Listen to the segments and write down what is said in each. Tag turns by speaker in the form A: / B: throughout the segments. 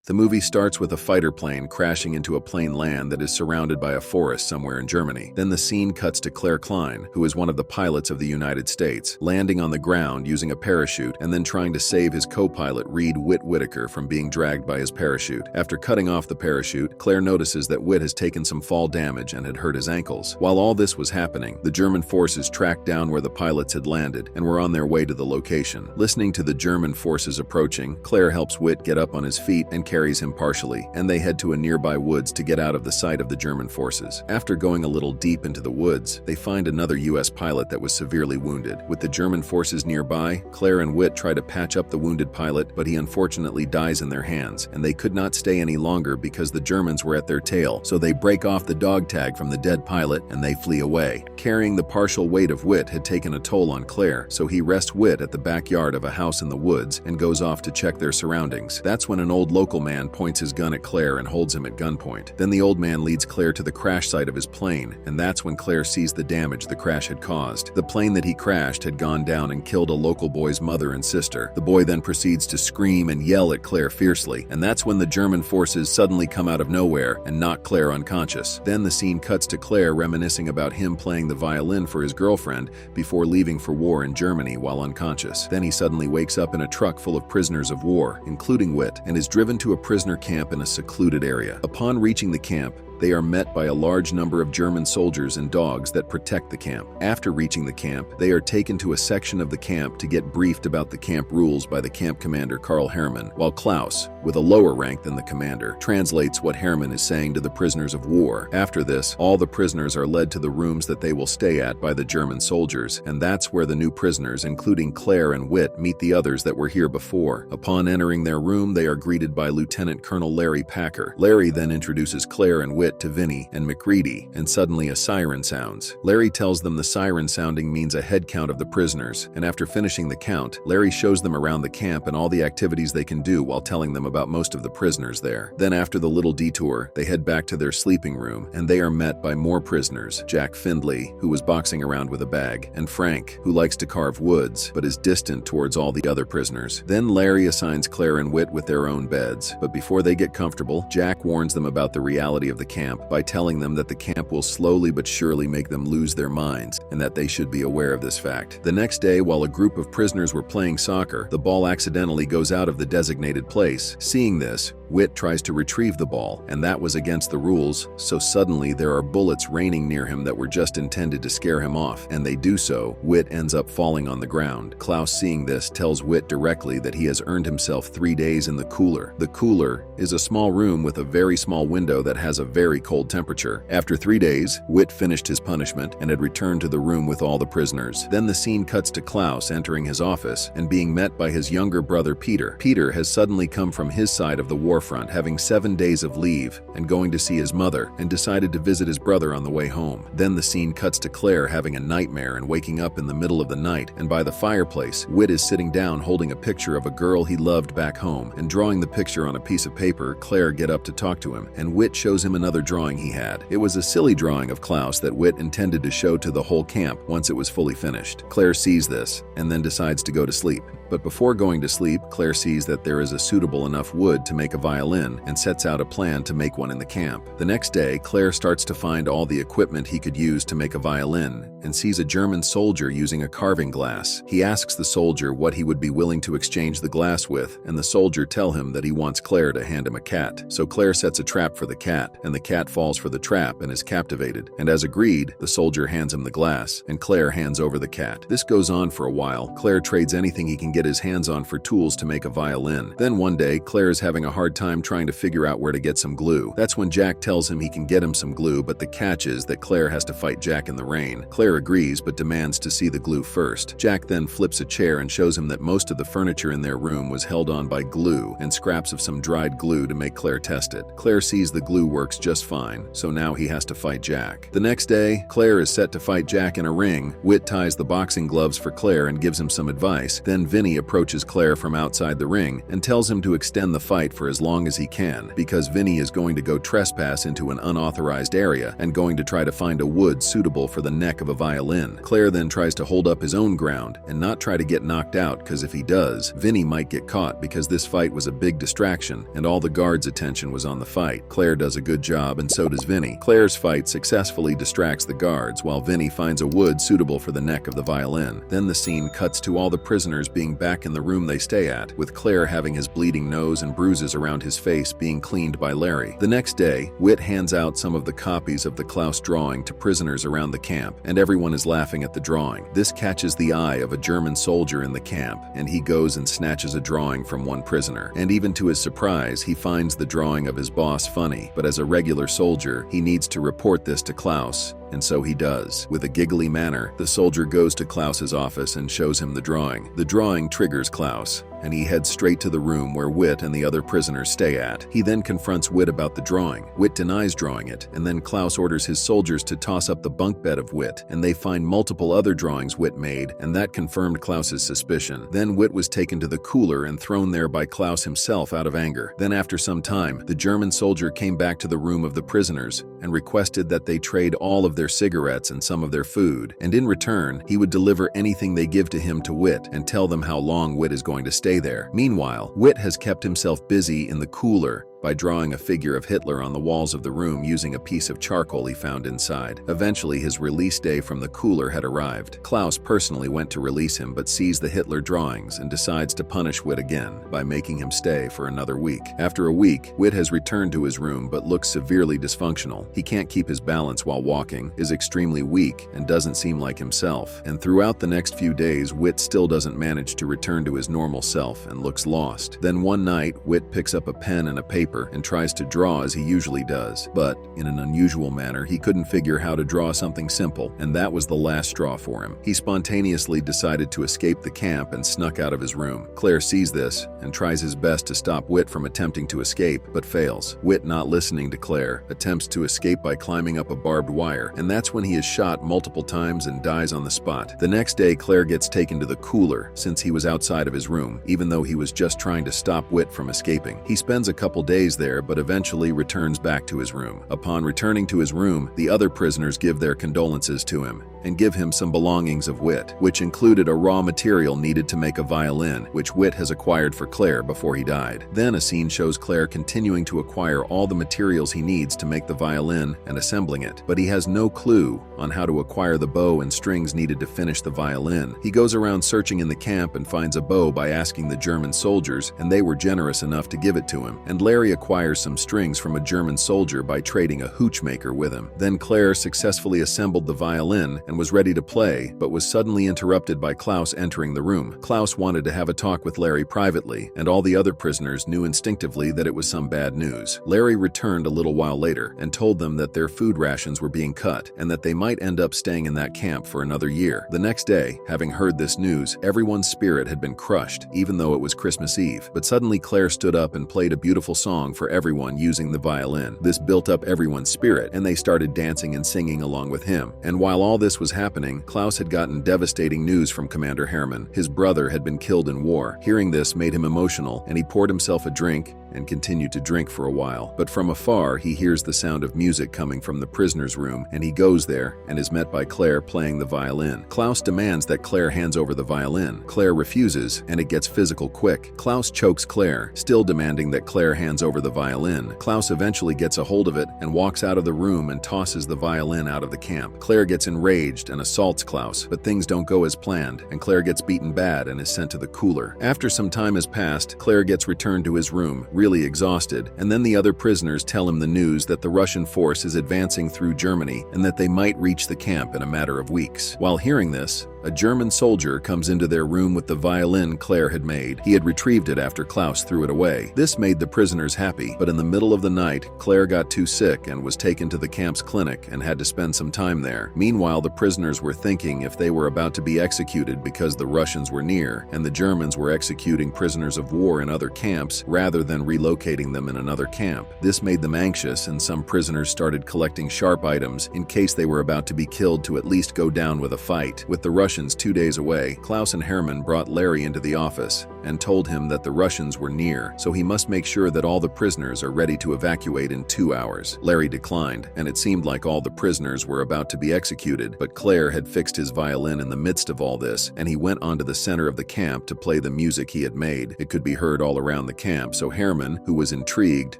A: The movie starts with a fighter plane crashing into a plain land that is surrounded by a forest somewhere in Germany. Then the scene cuts to Claire Klein, who is one of the pilots of the United States, landing on the ground using a parachute and then trying to save his co-pilot Reed Whitaker from being dragged by his parachute. After cutting off the parachute, Claire notices that Whit has taken some fall damage and had hurt his ankles. While all this was happening, the German forces tracked down where the pilots had landed and were on their way to the location. Listening to the German forces approaching, Claire helps Whit get up on his feet and carries him partially, and they head to a nearby woods to get out of the sight of the German forces. After going a little deep into the woods, they find another U.S. pilot that was severely wounded. With the German forces nearby, Claire and Whit try to patch up the wounded pilot, but he unfortunately dies in their hands, and they could not stay any longer because the Germans were at their tail, so they break off the dog tag from the dead pilot and they flee away. Carrying the partial weight of Whit had taken a toll on Claire, so he rests Whit at the backyard of a house in the woods and goes off to check their surroundings. That's when an old local man points his gun at Claire and holds him at gunpoint. Then the old man leads Claire to the crash site of his plane, and that's when Claire sees the damage the crash had caused. The plane that he crashed had gone down and killed a local boy's mother and sister. The boy then proceeds to scream and yell at Claire fiercely, and that's when the German forces suddenly come out of nowhere and knock Claire unconscious. Then the scene cuts to Claire reminiscing about him playing the violin for his girlfriend before leaving for war in Germany while unconscious. Then he suddenly wakes up in a truck full of prisoners of war, including Whit, and is driven to a prisoner camp in a secluded area. Upon reaching the camp, they are met by a large number of German soldiers and dogs that protect the camp. After reaching the camp, they are taken to a section of the camp to get briefed about the camp rules by the camp commander Karl Hermann, while Klaus, with a lower rank than the commander, translates what Hermann is saying to the prisoners of war. After this, all the prisoners are led to the rooms that they will stay at by the German soldiers, and that's where the new prisoners, including Claire and Whit, meet the others that were here before. Upon entering their room, they are greeted by Lieutenant Colonel Larry Packer. Larry then introduces Claire and Whit to Vinny and McReady, and suddenly a siren sounds. Larry tells them the siren sounding means a head count of the prisoners, and after finishing the count, Larry shows them around the camp and all the activities they can do while telling them about most of the prisoners there. Then after the little detour, they head back to their sleeping room, and they are met by more prisoners: Jack Findlay, who was boxing around with a bag, and Frank, who likes to carve woods, but is distant towards all the other prisoners. Then Larry assigns Claire and Whit with their own beds, but before they get comfortable, Jack warns them about the reality of the camp by telling them that the camp will slowly but surely make them lose their minds, and that they should be aware of this fact. The next day, while a group of prisoners were playing soccer, the ball accidentally goes out of the designated place. Seeing this, Whit tries to retrieve the ball, and that was against the rules, so suddenly there are bullets raining near him that were just intended to scare him off, and they do so. Whit ends up falling on the ground. Klaus, seeing this, tells Whit directly that he has earned himself 3 days in the cooler. The cooler is a small room with a very small window that has a very cold temperature. After 3 days, Whit finished his punishment and had returned to the room with all the prisoners. Then the scene cuts to Klaus entering his office and being met by his younger brother Peter. Peter has suddenly come from his side of the war front, having 7 days of leave and going to see his mother, and decided to visit his brother on the way home. Then the scene cuts to Claire having a nightmare and waking up in the middle of the night, and by the fireplace, Whit is sitting down holding a picture of a girl he loved back home, and drawing the picture on a piece of paper. Claire get up to talk to him, and Whit shows him another drawing he had. It was a silly drawing of Klaus that Whit intended to show to the whole camp once it was fully finished. Claire sees this and then decides to go to sleep. But before going to sleep, Claire sees that there is a suitable enough wood to make a violin and sets out a plan to make one in the camp. The next day, Claire starts to find all the equipment he could use to make a violin and sees a German soldier using a carving glass. He asks the soldier what he would be willing to exchange the glass with, and the soldier tells him that he wants Claire to hand him a cat. So Claire sets a trap for the cat, and the cat falls for the trap and is captivated. And as agreed, the soldier hands him the glass, and Claire hands over the cat. This goes on for a while. Claire trades anything he can get his hands on for tools to make a violin. Then one day, Claire is having a hard time trying to figure out where to get some glue. That's when Jack tells him he can get him some glue, but the catch is that Claire has to fight Jack in the rain. Claire agrees but demands to see the glue first. Jack then flips a chair and shows him that most of the furniture in their room was held on by glue and scraps of some dried glue to make Claire test it. Claire sees the glue works just fine, so now he has to fight Jack. The next day, Claire is set to fight Jack in a ring. Whit ties the boxing gloves for Claire and gives him some advice. Then Vinny approaches Claire from outside the ring and tells him to extend the fight for as long as he can, because Vinny is going to go trespass into an unauthorized area and going to try to find a wood suitable for the neck of a violin. Claire then tries to hold up his own ground and not try to get knocked out, because if he does, Vinny might get caught, because this fight was a big distraction and all the guards' attention was on the fight. Claire does a good job and so does Vinny. Claire's fight successfully distracts the guards while Vinny finds a wood suitable for the neck of the violin. Then the scene cuts to all the prisoners being back in the room they stay at, with Claire having his bleeding nose and bruises around his face being cleaned by Larry. The next day, Whit hands out some of the copies of the Klaus drawing to prisoners around the camp, and everyone is laughing at the drawing. This catches the eye of a German soldier in the camp, and he goes and snatches a drawing from one prisoner. And even to his surprise, he finds the drawing of his boss funny, but as a regular soldier, he needs to report this to Klaus. And so he does. With a giggly manner, the soldier goes to Klaus's office and shows him the drawing. The drawing triggers Klaus, and he heads straight to the room where Whit and the other prisoners stay at. He then confronts Whit about the drawing. Whit denies drawing it, and then Klaus orders his soldiers to toss up the bunk bed of Whit, and they find multiple other drawings Whit made, and that confirmed Klaus's suspicion. Then Whit was taken to the cooler and thrown there by Klaus himself out of anger. Then after some time, the German soldier came back to the room of the prisoners and requested that they trade all of their cigarettes and some of their food, and in return, he would deliver anything they give to him to Whit and tell them how long Whit is going to stay there. Meanwhile, Whit has kept himself busy in the cooler by drawing a figure of Hitler on the walls of the room using a piece of charcoal he found inside. Eventually, his release day from the cooler had arrived. Klaus personally went to release him but sees the Hitler drawings and decides to punish Whit again by making him stay for another week. After a week, Whit has returned to his room but looks severely dysfunctional. He can't keep his balance while walking, is extremely weak, and doesn't seem like himself. And throughout the next few days, Whit still doesn't manage to return to his normal self and looks lost. Then one night, Whit picks up a pen and a paper and tries to draw as he usually does, but in an unusual manner, he couldn't figure how to draw something simple, and that was the last straw for him. He spontaneously decided to escape the camp and snuck out of his room. Claire sees this and tries his best to stop Whit from attempting to escape, but fails. Whit, not listening to Claire, attempts to escape by climbing up a barbed wire, and that's when he is shot multiple times and dies on the spot. The next day, Claire gets taken to the cooler since he was outside of his room, even though he was just trying to stop Whit from escaping. He spends a couple days there but eventually returns back to his room. Upon returning to his room, the other prisoners give their condolences to him and give him some belongings of Whit, which included a raw material needed to make a violin, which Whit has acquired for Claire before he died. Then a scene shows Claire continuing to acquire all the materials he needs to make the violin and assembling it, but he has no clue on how to acquire the bow and strings needed to finish the violin. He goes around searching in the camp and finds a bow by asking the German soldiers, and they were generous enough to give it to him, and Larry acquires some strings from a German soldier by trading a hooch maker with him. Then Claire successfully assembled the violin and was ready to play, but was suddenly interrupted by Klaus entering the room. Klaus wanted to have a talk with Larry privately, and all the other prisoners knew instinctively that it was some bad news. Larry returned a little while later and told them that their food rations were being cut and that they might end up staying in that camp for another year. The next day, having heard this news, everyone's spirit had been crushed, even though it was Christmas Eve. But suddenly Claire stood up and played a beautiful song for everyone using the violin. This built up everyone's spirit, and they started dancing and singing along with him. And while all this was happening, Klaus had gotten devastating news from Commander Hermann. His brother had been killed in war. Hearing this made him emotional, and he poured himself a drink and continued to drink for a while. But from afar, he hears the sound of music coming from the prisoner's room, and he goes there and is met by Claire playing the violin. Klaus demands that Claire hands over the violin. Claire refuses, and it gets physical quick. Klaus chokes Claire, still demanding that Claire hands over the violin. Klaus eventually gets a hold of it and walks out of the room and tosses the violin out of the camp. Claire gets enraged and assaults Klaus, but things don't go as planned, and Claire gets beaten bad and is sent to the cooler. After some time has passed, Claire gets returned to his room, really exhausted, and then the other prisoners tell him the news that the Russian force is advancing through Germany and that they might reach the camp in a matter of weeks. While hearing this, a German soldier comes into their room with the violin Claire had made. He had retrieved it after Klaus threw it away. This made the prisoners happy, but in the middle of the night, Claire got too sick and was taken to the camp's clinic and had to spend some time there. Meanwhile, the prisoners were thinking if they were about to be executed because the Russians were near and the Germans were executing prisoners of war in other camps rather than relocating them in another camp. This made them anxious, and some prisoners started collecting sharp items in case they were about to be killed to at least go down with a fight. With the Russians Russians 2 days away, Klaus and Hermann brought Larry into the office and told him that the Russians were near, so he must make sure that all the prisoners are ready to evacuate in 2 hours. Larry declined, and it seemed like all the prisoners were about to be executed, but Claire had fixed his violin in the midst of all this, and he went onto the center of the camp to play the music he had made. It could be heard all around the camp, so Hermann, who was intrigued,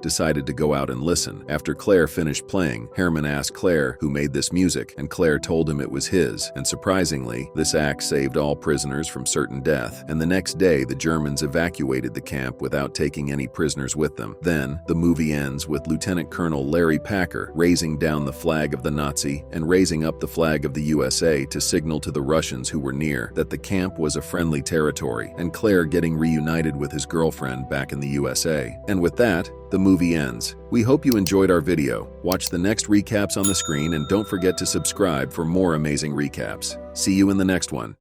A: decided to go out and listen. After Claire finished playing, Hermann asked Claire who made this music, and Claire told him it was his, and surprisingly, this act saved all prisoners from certain death, and the next day the Germans evacuated the camp without taking any prisoners with them. Then, the movie ends with Lieutenant Colonel Larry Packer raising down the flag of the Nazi and raising up the flag of the USA to signal to the Russians who were near that the camp was a friendly territory, and Claire getting reunited with his girlfriend back in the USA. And with that, the movie ends. We hope you enjoyed our video. Watch the next recaps on the screen and don't forget to subscribe for more amazing recaps. See you in the next one.